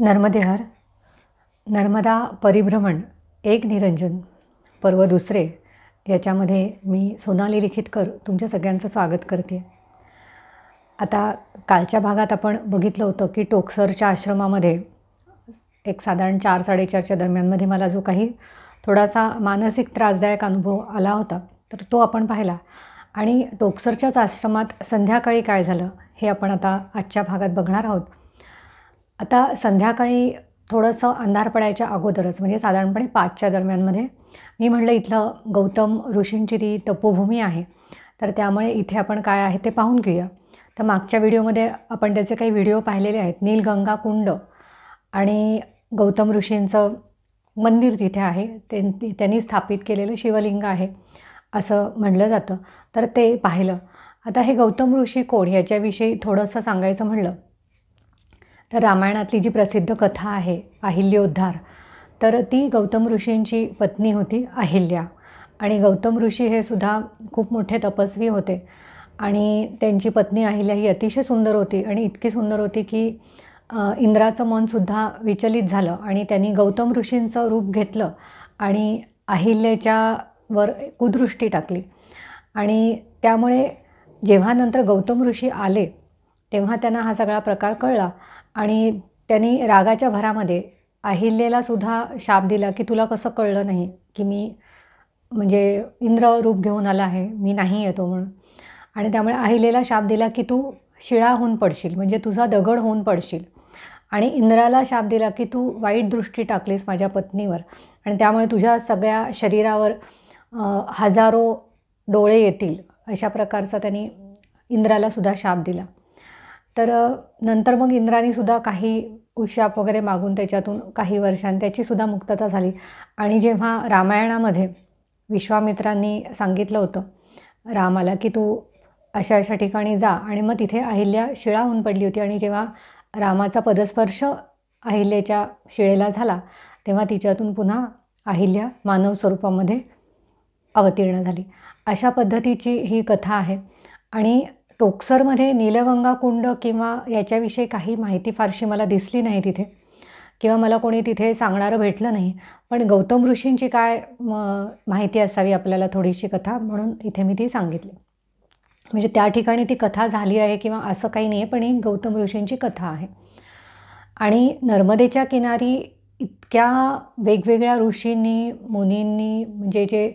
नर्मदेहर नर्मदा परिभ्रमण एक निरंजन पर्व दुसरे याच्यामध्ये मी सोनाली लिखितकर तुमच्या सगळ्यांचं स्वागत करते. आता कालच्या भागात आपण बघितलं होतं की टोकसरच्या आश्रमामध्ये एक साधारण 4-4:30च्या दरम्यानमध्ये मला जो काही थोडासा मानसिक त्रासदायक अनुभव आला होता तर तो आपण पाहिला. आणि टोकसरच्याच आश्रमात संध्याकाळी काय झालं हे आपण आता आजच्या भागात बघणार आहोत. आता संध्याकाळी थोडंसं अंधार पडायच्या अगोदरच म्हणजे साधारणपणे 5च्या दरम्यानमध्ये मी म्हटलं इथलं गौतम ऋषींची ती तपोभूमी आहे तर त्यामुळे इथे आपण काय आहे ते पाहून घेऊया. तर मागच्या व्हिडिओमध्ये आपण त्याचे काही व्हिडिओ पाहिलेले आहेत. नीलगंगा कुंड आणि गौतम ऋषींचं मंदिर तिथे आहे, त्यांनी स्थापित केलेलं शिवलिंग आहे असं म्हणलं जातं तर ते पाहिलं. आता हे गौतम ऋषी कोण याच्याविषयी थोडंसं सांगायचं म्हणलं तर रामायणातली जी प्रसिद्ध कथा आहे अहिल्योद्धार तर ती गौतम ऋषींची पत्नी होती अहिल्या. आणि गौतम ऋषी हे सुद्धा खूप मोठे तपस्वी होते आणि त्यांची पत्नी अहिल्या ही अतिशय सुंदर होती आणि इतकी सुंदर होती की इंद्राचं मनसुद्धा विचलित झालं आणि त्यांनी गौतम ऋषींचं रूप घेतलं आणि अहिल्याच्या वर कुदृष्टी टाकली. आणि त्यामुळे जेव्हा नंतर गौतम ऋषी आले तेव्हा त्यांना हा सगळा प्रकार कळला आणि त्यांनी रागाच्या भरामध्ये अहिल्याला सुद्धा शाप दिला की तुला कसं कळलं नाही की मी म्हणजे इंद्र रूप घेऊन आला आहे, मी नाही येतो म्हणून. आणि त्यामुळे अहिल्याला शाप दिला की तू शिळा होऊन पडशील म्हणजे तुझा दगड होऊन पडशील. आणि इंद्राला शाप दिला की तू वाईट दृष्टी टाकलीस माझ्या पत्नीवर आणि त्यामुळे तुझ्या सगळ्या शरीरावर हजारो डोळे येतील अशा प्रकारचा त्यांनी इंद्राला सुद्धा शाप दिला. तर नंतर मग इंद्राने सुद्धा काही उशाप वगैरे मागून त्याच्यातून काही वर्षांनी त्याचीसुद्धा मुक्तता झाली. आणि जेव्हा रामायणामध्ये विश्वामित्रांनी सांगितलं होतं रामाला की तू अशा अशा ठिकाणी जा आणि मग तिथे अहिल्या शिळा होऊन पडली होती आणि जेव्हा रामाचा पदस्पर्श अहिल्याच्या शिळेला झाला तेव्हा तिच्यातून पुन्हा अहिल्या मानव स्वरूपामध्ये अवतीर्ण झाली. अशा पद्धतीची ही कथा आहे. आणि टोकसरमध्ये नीलगंगा कुंड किंवा याच्याविषयी काही माहिती फारशी मला दिसली नाही तिथे किंवा मला कोणी तिथे सांगणारं भेटलं नाही. पण गौतम ऋषींची काय माहिती असावी आपल्याला थोडीशी कथा म्हणून इथे मी ती सांगितली. म्हणजे त्या ठिकाणी ती कथा झाली आहे किंवा असं काही नाही आहे पण ही गौतम ऋषींची कथा आहे. आणि नर्मदेच्या किनारी इतक्या वेगवेगळ्या ऋषींनी मुनींनी म्हणजे जे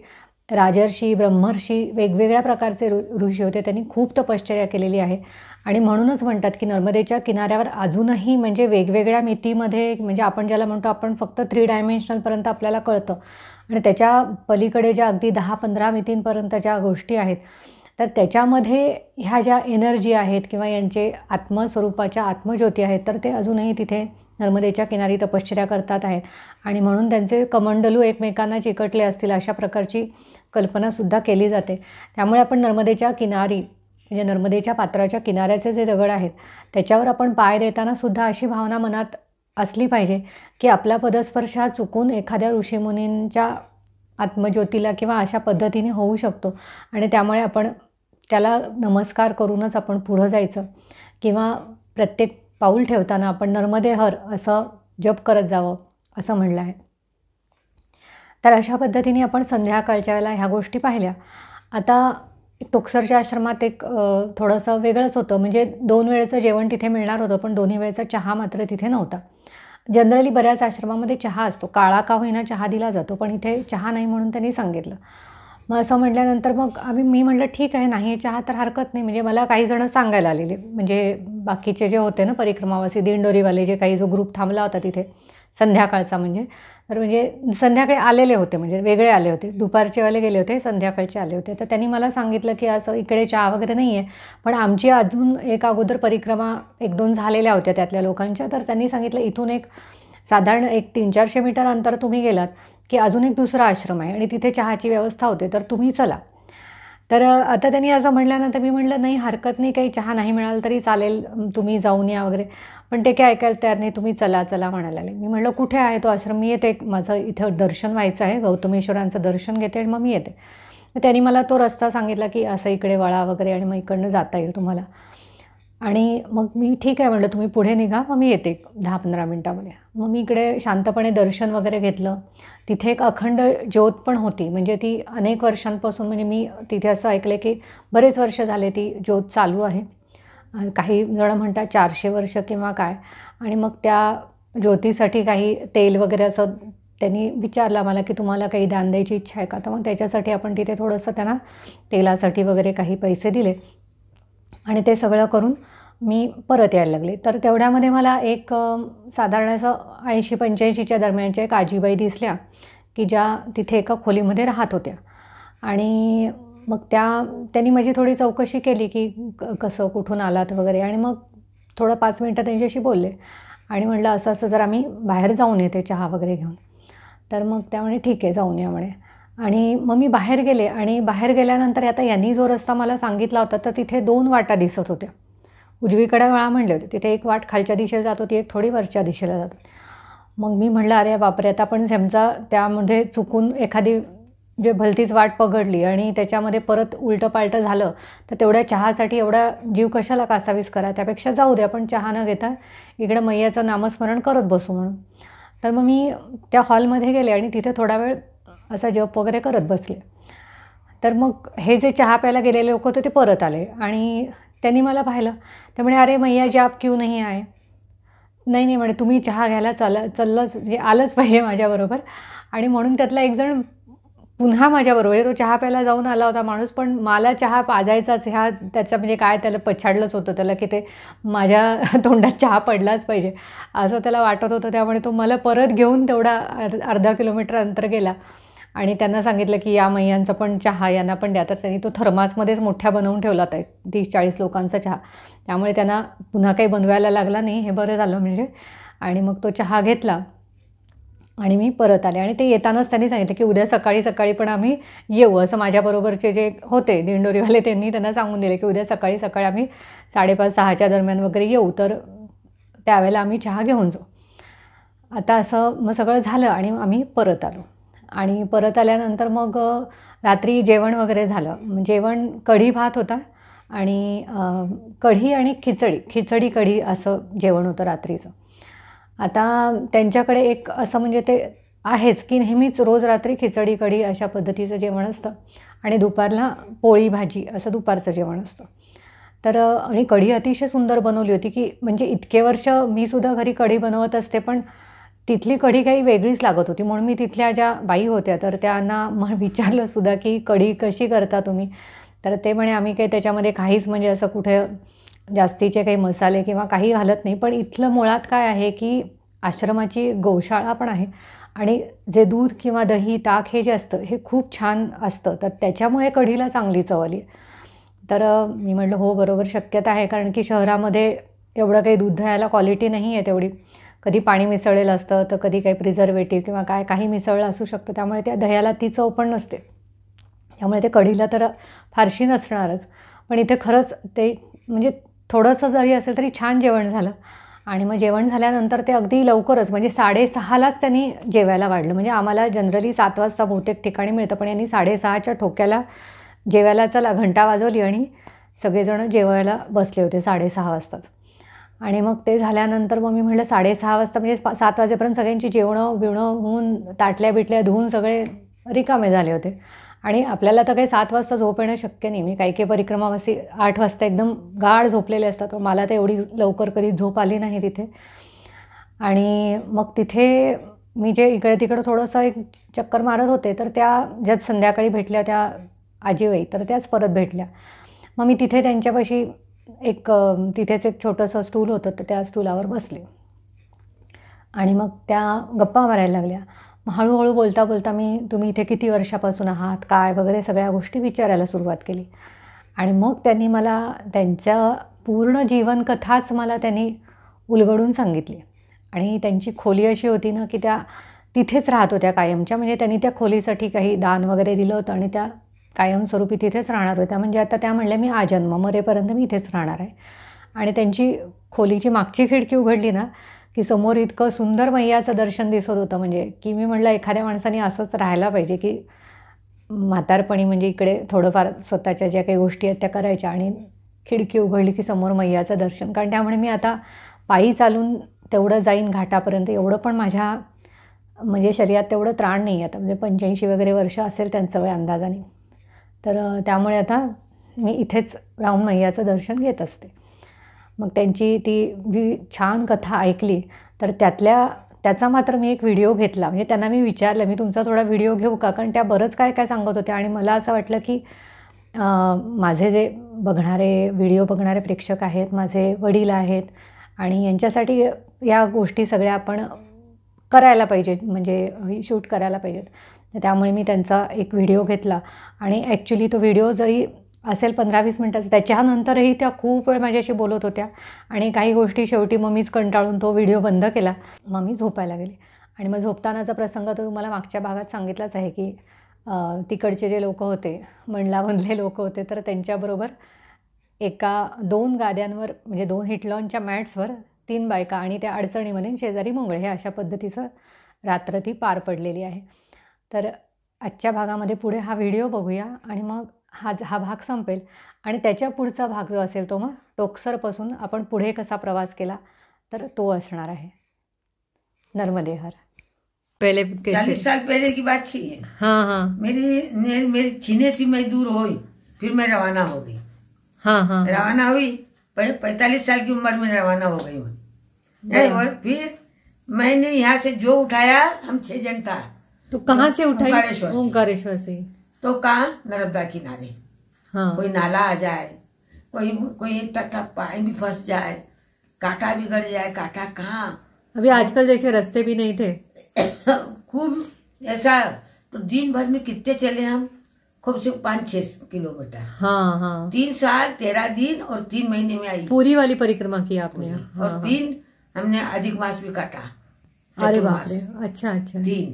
राजर्षी ब्रह्मर्षी वेगवेगळ्या प्रकारचे ऋषी होते त्यांनी खूप तपश्चर्या केलेली आहे. आणि म्हणूनच म्हणतात की नर्मदेच्या किनाऱ्यावर अजूनही म्हणजे वेगवेगळ्या मितीमध्ये म्हणजे आपण ज्याला म्हणतो आपण फक्त 3 डायमेन्शनलपर्यंत आपल्याला कळतं आणि त्याच्या पलीकडे ज्या अगदी 10-15 मितींपर्यंत ज्या गोष्टी आहेत तर त्याच्यामध्ये ह्या ज्या एनर्जी आहेत किंवा यांचे आत्मस्वरूपाच्या आत्मज्योती आहेत तर ते अजूनही तिथे नर्मदेच्या किनारी तपश्चर्या करतात आहेत. आणि म्हणून त्यांचे कमंडलू एकमेकांना चिकटले असतील अशा प्रकारची कल्पनासुद्धा केली जाते. त्यामुळे आपण नर्मदेच्या किनारी म्हणजे नर्मदेच्या पात्राच्या किनाऱ्याचे जे दगड आहेत त्याच्यावर आपण पाय देतानासुद्धा अशी भावना मनात असली पाहिजे की आपला पदस्पर्श हा चुकून एखाद्या ऋषीमुनींच्या आत्मज्योतीला किंवा अशा पद्धतीने होऊ शकतो आणि त्यामुळे आपण त्याला नमस्कार करूनच आपण पुढं जायचं किंवा प्रत्येक पाऊल ठेवताना आपण नर्मदे हर असं जप करत जावं असं म्हणलं आहे. तर अशा पद्धतीने आपण संध्याकाळच्या वेळेला ह्या गोष्टी पाहिल्या. आता टोकसरच्या आश्रमात एक थोडंसं वेगळंच होतं म्हणजे 2 वेळेचं जेवण तिथे मिळणार होतं पण 2ही वेळेचा चहा मात्र तिथे नव्हता. जनरली बऱ्याच आश्रमामध्ये चहा असतो, काळा का होईना चहा दिला जातो पण इथे चहा नाही म्हणून त्यांनी सांगितलं. मग असं म्हटल्यानंतर मग मी म्हटलं ठीक आहे नाही चहा तर हरकत नाही. म्हणजे मला काही जण सांगायला आलेले म्हणजे बाकीचे जे होते ना परिक्रमावासी दिंडोरीवाले जे काही जो ग्रुप थांबला होता तिथे संध्याकाळचा म्हणजे संध्याकाळी आलेले होते म्हणजे वेगळे आले होते, दुपारचेवाले गेले होते, संध्याकाळचे आले होते. तर त्यांनी मला सांगितलं की असं इकडे चहा वगैरे नाही आहे पण आमची अजून एक अगोदर परिक्रमा 1-2 झालेल्या होत्या त्यातल्या लोकांच्या तर त्यांनी सांगितलं इथून एक साधारण 300-400 मीटर अंतर तुम्ही गेलात की अजून एक दुसरा आश्रम आहे आणि तिथे चहाची व्यवस्था होते तर तुम्ही चला. तर आता त्यांनी असं म्हटल्यानंतर मी म्हटलं नाही हरकत नाही, काही चहा नाही मिळालं तरी चालेल, तुम्ही जाऊन या वगैरे. पण ते काय ऐकायला तयार नाही, तुम्ही चला चला म्हणायला लागले. मी म्हटलं कुठे आहे तो आश्रम, मी येते, माझं इथं दर्शन व्हायचं आहे, गौतमेश्वरांचं दर्शन घेते आणि मग मी येते. मग त्यांनी मला तो रस्ता सांगितला की असं इकडे वळा वगैरे आणि मग इकडनं जाता येईल तुम्हाला. आणि मग मी ठीक आहे म्हटलं, तुम्ही पुढे निघा, मग मी येते 10-15 मिनिटामध्ये. मग मी इकडे शांतपणे दर्शन वगैरे घेतलं. तिथे एक अखंड ज्योत पण होती. म्हणजे ती अनेक वर्षांपासून, म्हणजे मी तिथे असं ऐकलं की बरेच वर्ष झाले ती ज्योत चालू आहे. काही जणं म्हणतात 400 वर्ष किंवा काय. आणि मग त्या ज्योतीसाठी काही तेल वगैरे असं त्यांनी विचारलं मला, की तुम्हाला काही दान द्यायची इच्छा आहे का? तर मग त्याच्यासाठी आपण तिथे थोडंसं त्यांना तेलासाठी वगैरे काही पैसे दिले आणि ते सगळं करून मी परत यायला लागले. तर तेवढ्यामध्ये मला एक साधारण असं 80-85च्या दरम्यानच्या एक आजीबाई दिसल्या, की ज्या तिथे एका खोलीमध्ये राहत होत्या. आणि मग त्यांनी माझी थोडी चौकशी केली, की कसं, कुठून आलात वगैरे. आणि मग थोडं 5 मिनिटं त्यांच्याशी बोलले आणि म्हटलं असं-असं जरा मी बाहेर जाऊन येते चहा वगैरे घेऊन. तर मग त्या म्हणे ठीक आहे, जाऊन या म्हणे. आणि मग मी बाहेर गेले आणि बाहेर गेल्यानंतर आता यांनी जो रस्ता मला सांगितला होता, तर तिथे 2 वाटा दिसत होत्या. उजवीकडे वळा म्हणले होते. तिथे एक वाट खालच्या दिशेला जात होती, एक थोडी वरच्या दिशेला जात होती. मग मी म्हटलं, "अरे बापरे! आता पण समजा त्यामध्ये चुकून एखादी जे भलतीच वाट पकडली आणि त्याच्यामध्ये परत उलटं-पालटं झालं, तर तेवढ्या चहासाठी एवढा जीव कशाला कासावीस करा? त्यापेक्षा जाऊ दे, आपण चहा न घेता इकडे मैयाचं नामस्मरण करत बसू" म्हणून. तर मग मी त्या हॉलमध्ये गेले आणि तिथे थोडा वेळ असा जप वगैरे करत बसले. तर मग हे जे चहा प्यायला गेलेले लोक होते ते परत आले आणि त्यांनी मला पाहिलं. ते म्हणे, "अरे मैया जी आप क्यों नहीं आए?" "नाही, नाही," म्हणे, "तुम्ही चहा घ्यायला चाललंच म्हणजे आलंच पाहिजे माझ्याबरोबर." आणि म्हणून त्यातला एक जण पुन्हा माझ्याबरोबर, तो चहा प्यायला जाऊन आला होता माणूस, पण मला चहा पाजायचाच ह्या त्याचा म्हणजे काय त्याला पछाडलंच होतं त्याला, की ते माझ्या तोंडात चहा पडलाच पाहिजे असं त्याला वाटत होतं. त्यामुळे तो मला परत घेऊन तेवढा अर्धा किलोमीटर अंतर गेला आणि त्यांना सांगितलं, की या मैयांचा पण चहा यांना पण द्या. तर त्यांनी तो थर्मासमध्येच मोठ्या बनवून ठेवला होता, 30-40 लोकांचा चहा. त्यामुळे त्यांना पुन्हा काही बनवायला लागला नाही, हे बरं झालं म्हणजे. आणि मग तो चहा घेतला आणि मी परत आले आणि ते येतानाच त्यांनी सांगितलं, की उद्या सकाळी-सकाळी पण आम्ही येऊ. असं माझ्याबरोबरचे जे होते दिंडोरीवाले त्यांनी त्यांना सांगून दिले, की उद्या सकाळी-सकाळी आम्ही 5:30-6च्या दरम्यान वगैरे येऊ, तर त्यावेळेला आम्ही चहा घेऊन जाऊ. आता असं मग सगळं झालं आणि आम्ही परत आलो. आणि परत आल्यानंतर मग रात्री जेवण वगैरे झालं. जेवण कढी भात होता आणि कढी आणि खिचडी कढी असं जेवण होतं रात्रीचं. आता त्यांच्याकडे एक असं म्हणजे ते आहेच, की नेहमीच रोज रात्री खिचडी कढी अशा पद्धतीचं जेवण असतं आणि दुपारला पोळी भाजी असं दुपारचं जेवण असतं. तर आणि कढी अतिशय सुंदर बनवली होती, की म्हणजे इतके वर्ष मी सुद्धा घरी कढी बनवत असते, पण तिथली कढी काही वेगळीच लागत होती. म्हणून मी तिथल्या ज्या बाई होत्या, तर त्यांना विचारलं सुद्धा, की "कढी कशी करता तुम्ही?" तर ते म्हणे, "आम्ही काही त्याच्यामध्ये काहीच म्हणजे असं कुठे जास्तीचे काही मसाले किंवा काही घालत नाही. पण इथलं मुळात काय आहे, की आश्रमाची गोशाळा पण आहे आणि जे दूध किंवा दही, ताक हे जे असतं, हे खूप छान असतं. तर त्याच्यामुळे कढीला चांगली चव आली." तर मी म्हटलं, "हो, बरोबर शक्यता आहे." कारण की शहरामध्ये एवढं काही दूध दह्याला क्वालिटी नाही आहे तेवढी. कधी पाणी मिसळलेलं असतं, तर कधी काही प्रिझर्वेटिव्ह किंवा काय काही मिसळलं असू शकतं. त्यामुळे त्या दह्याला ती चव पण नसते. त्यामुळे ते कढीला तर फारशी नसणारच. पण इथे खरंच ते म्हणजे थोडंसं जरी असेल तरी छान जेवण झालं. आणि मग जेवण झाल्यानंतर ते अगदी लवकरच म्हणजे 6:30लाच त्यांनी जेवायला वाढलं. म्हणजे आम्हाला जनरली 7 वाजता बहुतेक ठिकाणी मिळतं, पण यांनी 6:30च्या ठोक्याला जेवायला चला घंटा वाजवली आणि सगळेजण जेवायला बसले होते 6:30 वाजताच. आणि मग ते झाल्यानंतर मग मी म्हटलं 6:30 वाजता म्हणजे 7 वाजेपर्यंत सगळ्यांची जेवणं-बिवणं होऊन ताटल्या-बिटल्या धुवून सगळे रिकामे झाले होते. आणि आपल्याला तर काही 7 वाजता झोप येणं शक्य नाही. मी काही-काही परिक्रमावासी 8 वाजता एकदम गाढ झोपलेले असतात. पण मला तर एवढी लवकर कधी झोप आली नाही तिथे. आणि मग तिथे मी जे इकडे-तिकडं थोडंसं एक चक्कर मारत होते, तर त्या ज्या संध्याकाळी भेटल्या त्या आजीबाई, तर त्याच परत भेटल्या. मग मी तिथे त्यांच्यापाशी एक तिथेच एक छोटंसं स्टूल होतं, तर त्या स्टूलावर बसले. आणि मग त्या गप्पा मारायला लागल्या. मग हळू-हळू बोलता-बोलता तुम्ही इथे किती वर्षापासून आहात, काय वगैरे सगळ्या गोष्टी विचारायला सुरुवात केली. आणि मग त्यांनी मला त्यांच्या पूर्ण जीवनकथाच मला त्यांनी उलगडून सांगितली. आणि त्यांची खोली अशी होती ना, की त्या तिथेच राहत होत्या कायमच्या. म्हणजे त्यांनी त्या खोलीसाठी काही दान वगैरे दिलं होतं आणि त्या कायमस्वरूपी तिथेच राहणार होत्या. म्हणजे आता त्या म्हणल्या, "मी आजन्म मरेपर्यंत मी इथेच राहणार आहे." आणि त्यांची खोलीची मागची खिडकी उघडली ना, की समोर इतकं सुंदर मैयाचं दर्शन दिसत होतं म्हणजे, की मी म्हटलं एखाद्या माणसाने असंच राहायला पाहिजे, की म्हातारपणी म्हणजे इकडे थोडंफार स्वतःच्या ज्या काही गोष्टी आहेत त्या करायच्या आणि खिडकी उघडली की समोर मैयाचं दर्शन. कारण त्यामुळे मी आता पायी चालून तेवढं जाईन घाटापर्यंत, एवढं पण माझ्या म्हणजे शरीरात तेवढं त्राण नाही आता. म्हणजे 85 वगैरे वर्ष असेल त्यांचं वय अंदाजाने. तर त्यामुळे आता मी इथेच राहून मैयाचं दर्शन घेत असते. मग त्यांची ती जी छान कथा ऐकली तर त्याचा मात्र मी एक व्हिडिओ घेतला. म्हणजे त्यांना मी विचारलं, मी तुमचा थोडा व्हिडिओ घेऊ का? कारण त्या बरंच काय काय सांगत होत्या आणि मला असं वाटलं की माझे जे व्हिडिओ बघणारे प्रेक्षक आहेत, माझे वडील आहेत आणि यांच्यासाठी या गोष्टी सगळ्या आपण करायला पाहिजेत, म्हणजे शूट करायला पाहिजेत. त्यामुळे मी त्यांचा एक व्हिडिओ घेतला आणि ॲक्च्युली तो व्हिडिओ जरी असेल 15-20 मिनटाचा, त्याच्यानंतरही त्या खूप वेळ माझ्याशी बोलत होत्या आणि काही गोष्टी शेवटी मग मीच कंटाळून तो व्हिडिओ बंद केला. मग मी झोपायला गेले आणि मग झोपतानाचा प्रसंग तो तुम्हाला मागच्या भागात सांगितलाच आहे की तिकडचे जे लोक होते, मंडलामधले लोक होते, तर त्यांच्याबरोबर 2 गाद्यांवर म्हणजे 2 हिटलॉनच्या मॅट्सवर 3 बायका आणि त्या अडचणीमध्ये शेजारी मोंगळे, हे अशा पद्धतीचं रात्र ती पार पडलेली आहे. तर आजच्या भागामध्ये पुढे हा व्हिडिओ बघूया आणि मग हा भाग संपेल आणि त्याच्या पुढचा भाग जो असेल तो मग टोकसरपासून आपण पुढे कसा प्रवास केला तर तो असणार आहे. नर्मदे हर. पहले 40 साल पहले की बात थी। हाँ हाँ। मेरी छीने से मैं दूर हुई, फिर मैं रवाना हो गई। हाँ हाँ। रवाना हुई 45 साल की उम्र में रवाना हो गई मैं। और फिर मैंने यहाँ से जो उठाया, हम 6 जन था। तो कहाँ से उठाई? ओंकारेश्वर से। तो कहाँ? नर्मदा किनारे। हाँ। कोई नाला आ जाए, कोई पानी भी फंस जाए, कांटा भी गड़ जाए, कांटा कहाँ। अभी आजकल जैसे रास्ते भी नहीं थे। खूब ऐसा तो दिन भर में कितने चले हम, खूब से 5-6 किलोमीटर। हाँ हाँ। 3 साल 13 दिन और 3 महीने में आई। पूरी वाली परिक्रमा की आपने? हाँ, और 3 हमने अधिक मास भी काटा। अरे बाप रे, अच्छा अच्छा। 3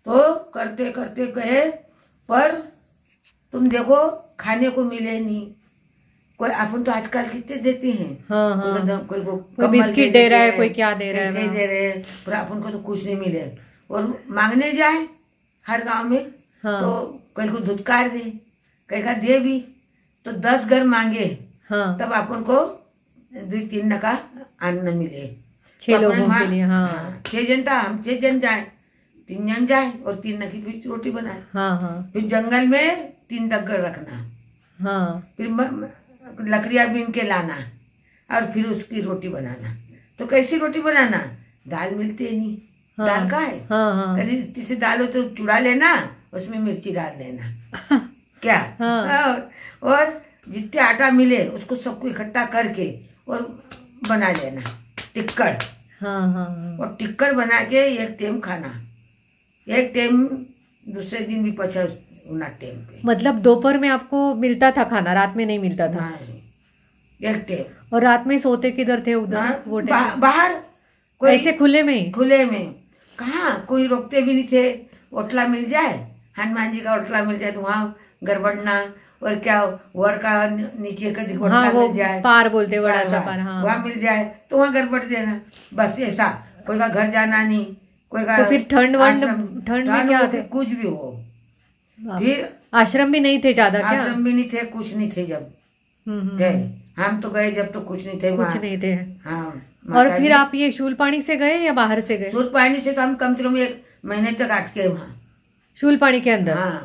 तो करते करते गए, पर तुम देखो खाने को मिले नहीं। कोई अपन तो आजकल कितने देते हैं। हाँ हाँ। कोई बिस्किट दे रहा है, कोई क्या दे रहा है, दे रहे हैं, पर अपन को तो कुछ नहीं मिले। और मांगने जाए हर गांव में, हाँ। तो कहीं को धुतकार दे, कहीं का दे भी, तो 10 घर मांगे, हाँ। तब अपन को 2-3 नका अन्न मिले। 6 लोगों के लिए। हाँ। 6 जन था, हम 6 जन जाए, 3 जन जाए और 3 नकी बीच रोटी बनाए। हाँ हाँ। फिर जंगल में 3 डग्गर रखना, हाँ। फिर लकड़ियां बीन के लाना और फिर उसकी रोटी बनाना। तो कैसी रोटी बनाना? दाल मिलते नहीं। हाँ। दाल का है? हाँ हाँ। कभी किसी दाल हो तो चूड़ा लेना, उसमें मिर्ची डाल देना। क्या? हाँ। और जितने आटा मिले उसको सबको इकट्ठा करके और बना लेना टिक्कड़। हाँ हाँ। और टिक्कड़ बना के एक टाइम खाना, एक टाइम दूसरे दिन भी पचा उना टाइम पे। मतलब दोपहर में आपको मिलता था खाना, रात में नहीं मिलता था? नहीं, एक टाइम। और रात में सोते किधर थे उधर? वो बाहर कोई ऐसे खुले में ही? खुले में। कहाँ कोई रोकते भी नहीं थे। ओटला मिल जाए, हनुमान जी का ओटला मिल जाए तो वहाँ गड़बड़ना, और क्या वड़ का नीचे का ओटला मिल जाए, पार बोलते वड़ाचा पार, हाँ, वहाँ मिल जाए तो वहाँ गड़बड़ देना, बस ऐसा। कोई का घर जाना नहीं, कोई का। तो फिर ठंड में क्या होते? कुछ भी हो। फिर आश्रम भी नहीं थे ज्यादा? आश्रम भी नहीं थे, कुछ नहीं थे। जब गए हम तो गए जब तो कुछ नहीं थे, कुछ नहीं थे। हाँ। और फिर आप ये शूलपानी से गए या बाहर से गए? शूलपानी से तो हम कम से कम 1 महीने तक अटके वहाँ शूलपानी के अंदर। हाँ,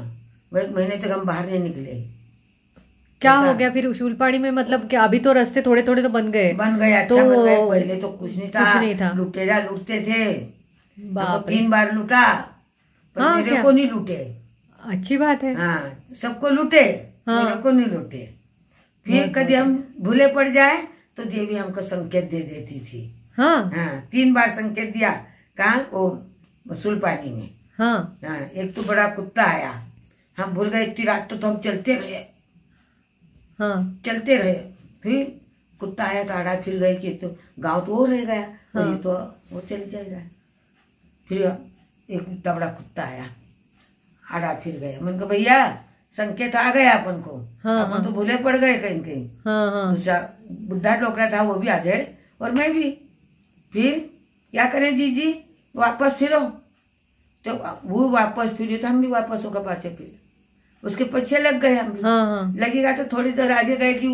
1 महीने तक हम बाहर नहीं निकले। क्या हो गया फिर शूलपानी में? मतलब क्या अभी तो रास्ते थोड़े थोड़े तो बन गए? बन गए, अच्छा बन गए। पहले तो कुछ नहीं था। लुटेरा लूटते थे, 3 बार लूटा, पर मेरे को नहीं लूटे। अच्छी बात है। हाँ, सबको लूटे, मेरे को नहीं लूटे। फिर कभी हम भूले पड़ जाए तो देवी हमको संकेत दे देती थी। हाँ। 3 बार संकेत दिया। कहाँ? वो शूलपानी में। हाँ। एक तो बड़ा कुत्ता आया, हम भूल गए। इतनी रात तो हम चलते रहे। हाँ। चलते रहे, फिर कुत्ता आया तो आड़ा फिर गए कि तो गांव तो वो रह गया। हाँ। ये तो वो चली जाएगा। फिर एक तबड़ा कुत्ता आया, आड़ा फिर गए। मैंने कहा भैया संकेत आ गया अपन को। हाँ, अपन तो भूले पड़ गए कहीं कहीं। हाँ। दूसरा बुढ़ा डोकरा था, वो भी आधेड़, और मैं भी। फिर क्या करें जी, वापस फिरो। तो वो वापस फिरे तो हम भी वापस होकर पाछे फिरे, उसके पीछे लग गए हम भी। हाँ। लगेगा तो थोड़ी देर आगे गए कि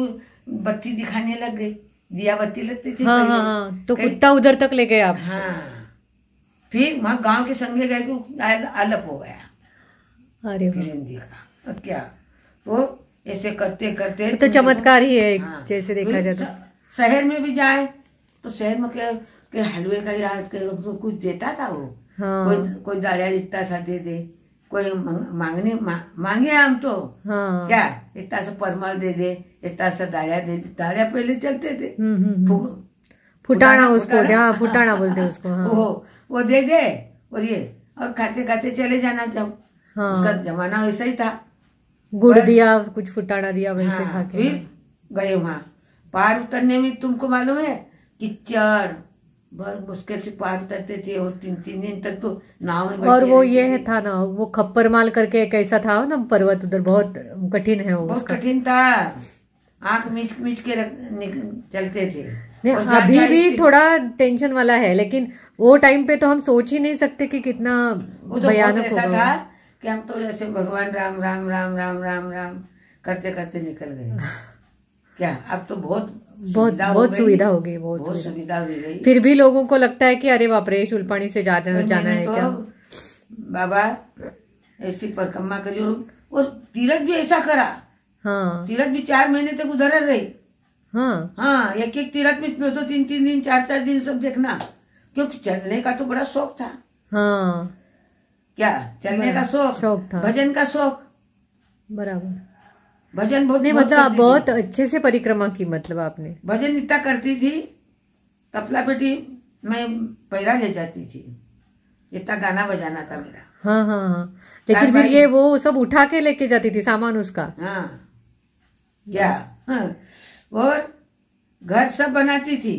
बत्ती दिखाने लग गई, दिया बत्ती लगती थी हाँ पहले। हाँ हाँ, तो कुत्ता उधर तक ले गए आप? हाँ, फिर वहाँ गांव के संगे गए कि अलप हो गया। अरे फिर वाह, हिंदी का अब क्या, वो ऐसे करते करते तो चमत्कार ही है एक, हाँ, जैसे देखा फिर जाए तो। शहर में भी जाए तो शहर में के हलवे का याद के कुछ देता था वो। हाँ कोई दाड़िया इतना सा दे दे, कोई मांगे हम तो हाँ, क्या इतना सा परमल दे दे, इतना सा दाड़िया दे दे। दाड़िया पहले चलते थे, फुटाना उसको, हाँ फुटाना बोलते हैं उसको। हाँ वो दे दे और ये, और खाते खाते चले जाना। जब हाँ, उसका जमाना वैसा ही था, गुड़ दिया, कुछ फुटाना दिया, वैसे हाँ, खा के। फिर गए वहां। पार उतरने में तुमको मालूम है कीचड़, बड़ मुश्किल से पार उतरते थे, और 3-3 दिन तक तो नाव में और बैठे वो रहते ये थे। था ना, वो खप्पर माल करके एक ऐसा था ना पर्वत, उधर बहुत कठिन है वो बहुत उसका। कठिन था, आंख मीच मीच के चलते थे। नहीं, और जहाँ अभी जहाँ भी स्थिति- थोड़ा टेंशन वाला है, लेकिन वो टाइम पे तो हम सोच ही नहीं सकते कि कितना वो तो बहुत भयानक ऐसा होगा। था कि हम तो जैसे भगवान राम राम राम राम राम राम करते करते निकल गए। क्या अब तो बहुत सुविधा हो गई, सुविधा हो गई, बहुत बहुत सुविधा। सुविधा हो गई। फिर भी लोगों को लगता है कि अरे बाप रे, शूलपानी से जाना है मैंने तो क्या। बाबा ऐसी परिक्रमा करी, और तीरथ भी ऐसा करा। हाँ तीरथ भी 4 महीने तक उधर रही। हाँ हाँ, एक एक तीरथ में 2-2 3-3 दिन 4-4 दिन सब देखना, क्योंकि चलने का तो बड़ा शौक था। हाँ, क्या चलने का शौक था। भजन का शौक, बराबर। भजन बहुत नहीं बहुत मतलब आप करती बहुत थी। अच्छे से परिक्रमा की, मतलब आपने। भजन इतना करती थी, तपला पेटी मैं पैरा ले जाती थी, इतना गाना बजाना था मेरा। हाँ हाँ हाँ, लेकिन फिर ये वो सब उठा के लेके जाती थी सामान उसका। हाँ, क्या हाँ। और घर सब बनाती थी।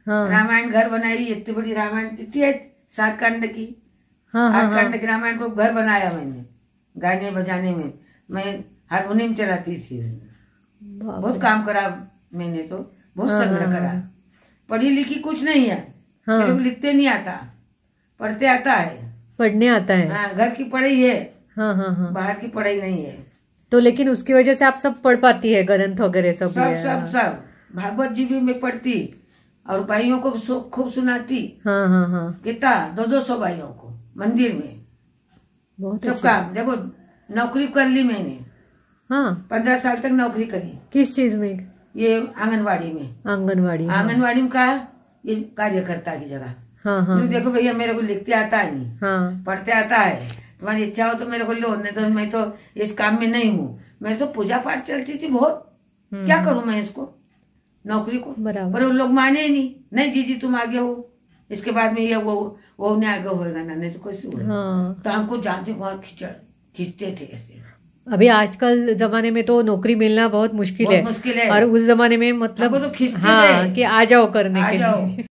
हाँ रामायण घर बनाई, इतनी बड़ी रामायण थी 7 कांड की। हाँ हाँ 8 कांड की रामायण को घर बनाया मैंने, गाने बजाने में। मैं हारमोनियम चलाती थी, बाप बहुत रे। काम करा मैंने तो, बहुत हाँ, संग्रह हाँ, करा। हाँ। पढ़ी लिखी कुछ नहीं है, हाँ। मेरे को लिखते नहीं आता, पढ़ते आता है। पढ़ने आता है। हाँ, घर की पढ़ाई है, हाँ हाँ हाँ, बाहर की पढ़ाई नहीं है। तो लेकिन उसकी वजह से आप सब पढ़ पाती है, ग्रंथ वगैरह सब भी सब है। सब सब भागवत जी भी मैं पढ़ती, और भाइयों को खूब सुनाती। हाँ हाँ हाँ, कितना 200 भाइयों को मंदिर में बहुत सब अच्छा। काम। देखो नौकरी कर ली मैंने, हाँ, 15 साल तक नौकरी करी। किस चीज में? ये आंगनवाड़ी में। आंगनवाड़ी। हाँ आंगनवाड़ी में का ये कार्यकर्ता की जगह। हाँ हाँ देखो भैया, मेरे को लिखते आता नहीं, हाँ, पढ़ते आता है, तुम्हारी इच्छा हो तो मेरे को लो, नहीं तो मैं तो इस काम में नहीं हूँ। मेरे तो पूजा पाठ चलती थी बहुत, क्या करूं मैं इसको, नौकरी को। बराबर। पर उन लोग माने ही नहीं जीजी तुम आगे हो, इसके बाद में ये वो उन्हें आगे होएगा ना, नहीं तो कैसे होएगा। हाँ। तो हमको जानते वहां खींचते थे ऐसे। अभी आजकल जमाने में तो नौकरी मिलना बहुत मुश्किल बहुत है, मुश्किल है। और उस जमाने में मतलब हमको तो खींचते हाँ थे। कि आ जाओ करने आ के जाओ। लिए।